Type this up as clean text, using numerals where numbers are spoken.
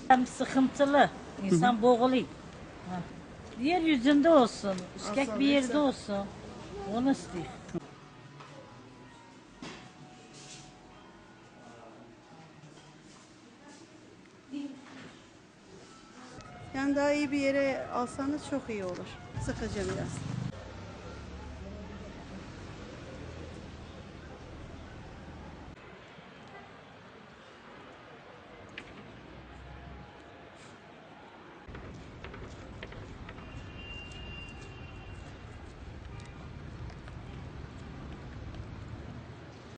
Hem sıkıntılı. İnsan boğuluyor. Ha. Yeryüzünde olsun, üskek bir yerde olsun. Onu istiyor. Yani daha iyi bir yere alsanız çok iyi olur. Sıkıcı biraz.